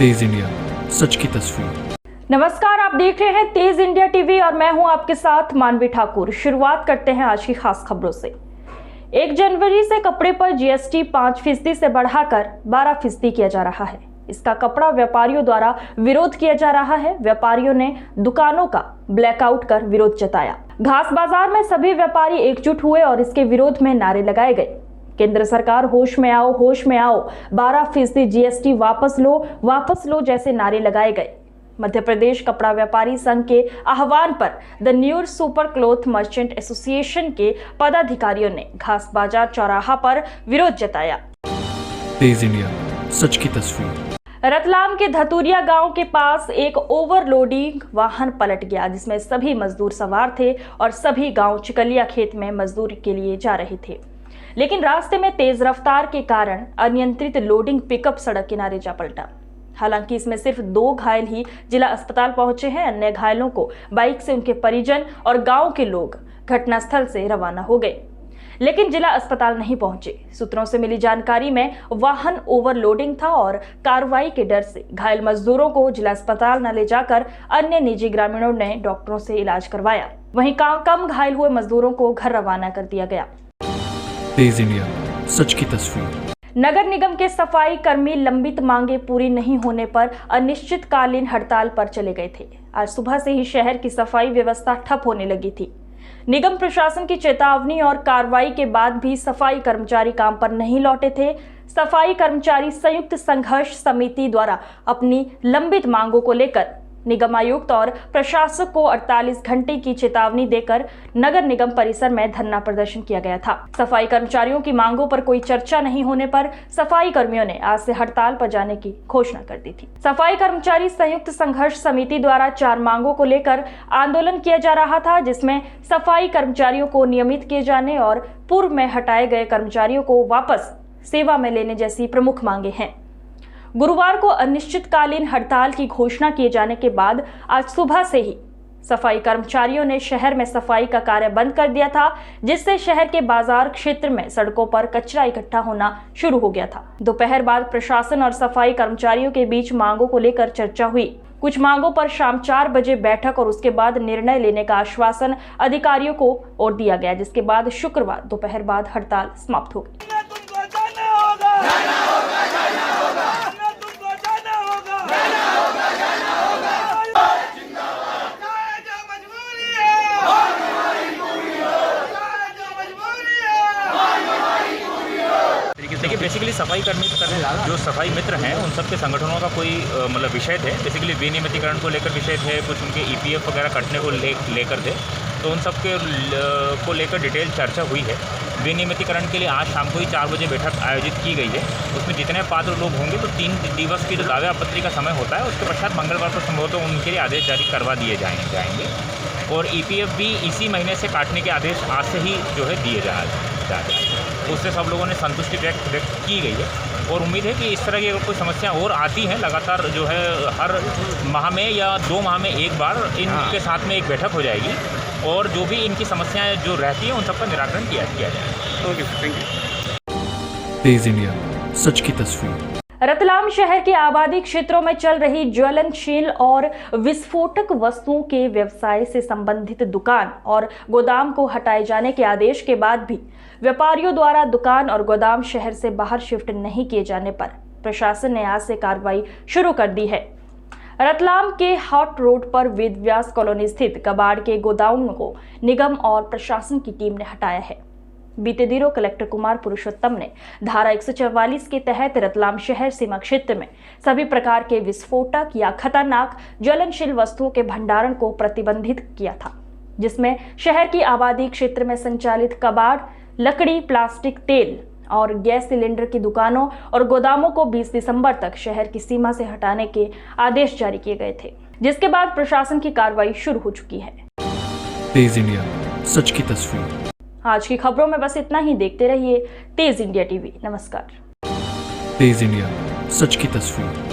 तेज India, सच की तस्वीर। नमस्कार, आप देख रहे हैं तेज इंडिया टीवी और मैं हूं आपके साथ मानवी ठाकुर। शुरुआत करते हैं आज की खास खबरों से। 1 जनवरी से कपड़े पर जीएसटी 5% से बढ़ाकर 12% किया जा रहा है। इसका कपड़ा व्यापारियों द्वारा विरोध किया जा रहा है। व्यापारियों ने दुकानों का ब्लैकआउट कर विरोध जताया। घास बाजार में सभी व्यापारी एकजुट हुए और इसके विरोध में नारे लगाए गए। केंद्र सरकार होश में आओ, होश में आओ, 12% जीएसटी वापस लो जैसे नारे लगाए गए। मध्य प्रदेश कपड़ा व्यापारी संघ के आह्वान पर the new super cloth merchant association के पदाधिकारियों ने घास बाजार चौराहा पर विरोध जताया। तेज इंडिया, सच की तस्वीर। रतलाम के धतुरिया गांव के पास एक ओवरलोडिंग वाहन पलट गया, जिसमें सभी मजदूर सवार थे और सभी गांव चिकलिया खेत में मजदूरी के लिए जा रहे थे। लेकिन रास्ते में तेज रफ्तार के कारण अनियंत्रित लोडिंग पिकअप सड़क किनारे जा पलटा। हालांकि इसमें सिर्फ 2 घायल ही जिला अस्पताल पहुंचे हैं। अन्य घायलों को बाइक से उनके परिजन और गांव के लोग घटनास्थल से रवाना हो गए, लेकिन जिला अस्पताल नहीं पहुंचे। सूत्रों से मिली जानकारी में वाहन ओवरलोडिंग था और कार्रवाई के डर से घायल मजदूरों को जिला अस्पताल न ले जाकर अन्य निजी ग्रामीणों ने डॉक्टरों से इलाज करवाया। वहीं कम घायल हुए मजदूरों को घर रवाना कर दिया गया। तेज इंडिया, सच की तस्वीर। नगर निगम के सफाई कर्मी लंबित मांगे पूरी नहीं होने पर अनिश्चितकालीन हड़ताल पर चले गए थे। आज सुबह से ही शहर की सफाई व्यवस्था ठप होने लगी थी। निगम प्रशासन की चेतावनी और कार्रवाई के बाद भी सफाई कर्मचारी काम पर नहीं लौटे थे। सफाई कर्मचारी संयुक्त संघर्ष समिति द्वारा अपनी लंबित मांगों को लेकर निगम आयुक्त और प्रशासक को 48 घंटे की चेतावनी देकर नगर निगम परिसर में धरना प्रदर्शन किया गया था। सफाई कर्मचारियों की मांगों पर कोई चर्चा नहीं होने पर सफाई कर्मियों ने आज से हड़ताल पर जाने की घोषणा कर दी थी। सफाई कर्मचारी संयुक्त संघर्ष समिति द्वारा 4 मांगों को लेकर आंदोलन किया जा रहा था, जिसमें सफाई कर्मचारियों को नियमित किए जाने और पूर्व में हटाए गए कर्मचारियों को वापस सेवा में लेने जैसी प्रमुख मांगे हैं। गुरुवार को अनिश्चितकालीन हड़ताल की घोषणा किए जाने के बाद आज सुबह से ही सफाई कर्मचारियों ने शहर में सफाई का कार्य बंद कर दिया था, जिससे शहर के बाजार क्षेत्र में सड़कों पर कचरा इकट्ठा होना शुरू हो गया था। दोपहर बाद प्रशासन और सफाई कर्मचारियों के बीच मांगों को लेकर चर्चा हुई। कुछ मांगों पर शाम 4 बजे बैठक और उसके बाद निर्णय लेने का आश्वासन अधिकारियों को और दिया गया, जिसके बाद शुक्रवार दोपहर बाद हड़ताल समाप्त हो गई। देखिए, बेसिकली सफाई कर्मी जो सफाई मित्र हैं उन सब के संगठनों का कोई मतलब विषय थे। बेसिकली विनियमितीकरण को लेकर विषय थे, कुछ उनके ईपीएफ वगैरह कटने को लेकर थे, तो उन सब के को लेकर डिटेल चर्चा हुई है। विनियमितीकरण के लिए आज शाम को ही 4 बजे बैठक आयोजित की गई है। उसमें जितने पात्र लोग होंगे तो 3 दिवस की जो दावे आपत्ति का समय होता है उसके पश्चात मंगलवार को संभवतः उनके लिए आदेश जारी करवा दिए जाएंगे और ईपीएफ भी इसी महीने से काटने के आदेश आज से ही जो है दिए जा रहे हैं। उससे सब लोगों ने संतुष्टि व्यक्त की गई है और उम्मीद है कि इस तरह की अगर कोई समस्या और आती है लगातार जो है हर माह में या 2 माह में एक बार इनके साथ में एक बैठक हो जाएगी और जो भी इनकी समस्याएं जो रहती हैं उन सबका निराकरण किया जाएगा। Okay, thank you. Tez India, सच की तस्वीर। रतलाम शहर के आबादी क्षेत्रों में चल रही ज्वलनशील और विस्फोटक वस्तुओं के व्यवसाय से संबंधित दुकान और गोदाम को हटाए जाने के आदेश के बाद भी व्यापारियों द्वारा दुकान और गोदाम शहर से बाहर शिफ्ट नहीं किए जाने पर प्रशासन ने आज से कार्रवाई शुरू कर दी है। रतलाम के हॉट रोड पर वेदव्यास कॉलोनी स्थित कबाड़ के गोदाम को निगम और प्रशासन की टीम ने हटाया है। बीते दिनों कलेक्टर कुमार पुरुषोत्तम ने धारा 144 के तहत रतलाम शहर सीमा क्षेत्र में सभी प्रकार के विस्फोटक या खतरनाक ज्वलनशील वस्तुओं के भंडारण को प्रतिबंधित किया था, जिसमें शहर की आबादी क्षेत्र में संचालित कबाड़, लकड़ी, प्लास्टिक, तेल और गैस सिलेंडर की दुकानों और गोदामों को 20 दिसंबर तक शहर की सीमा से हटाने के आदेश जारी किए गए थे, जिसके बाद प्रशासन की कार्रवाई शुरू हो चुकी है। तेज इंडिया, सच की तस्वीर। आज की खबरों में बस इतना ही। देखते रहिए तेज इंडिया टीवी। नमस्कार। तेज इंडिया, सच की तस्वीर।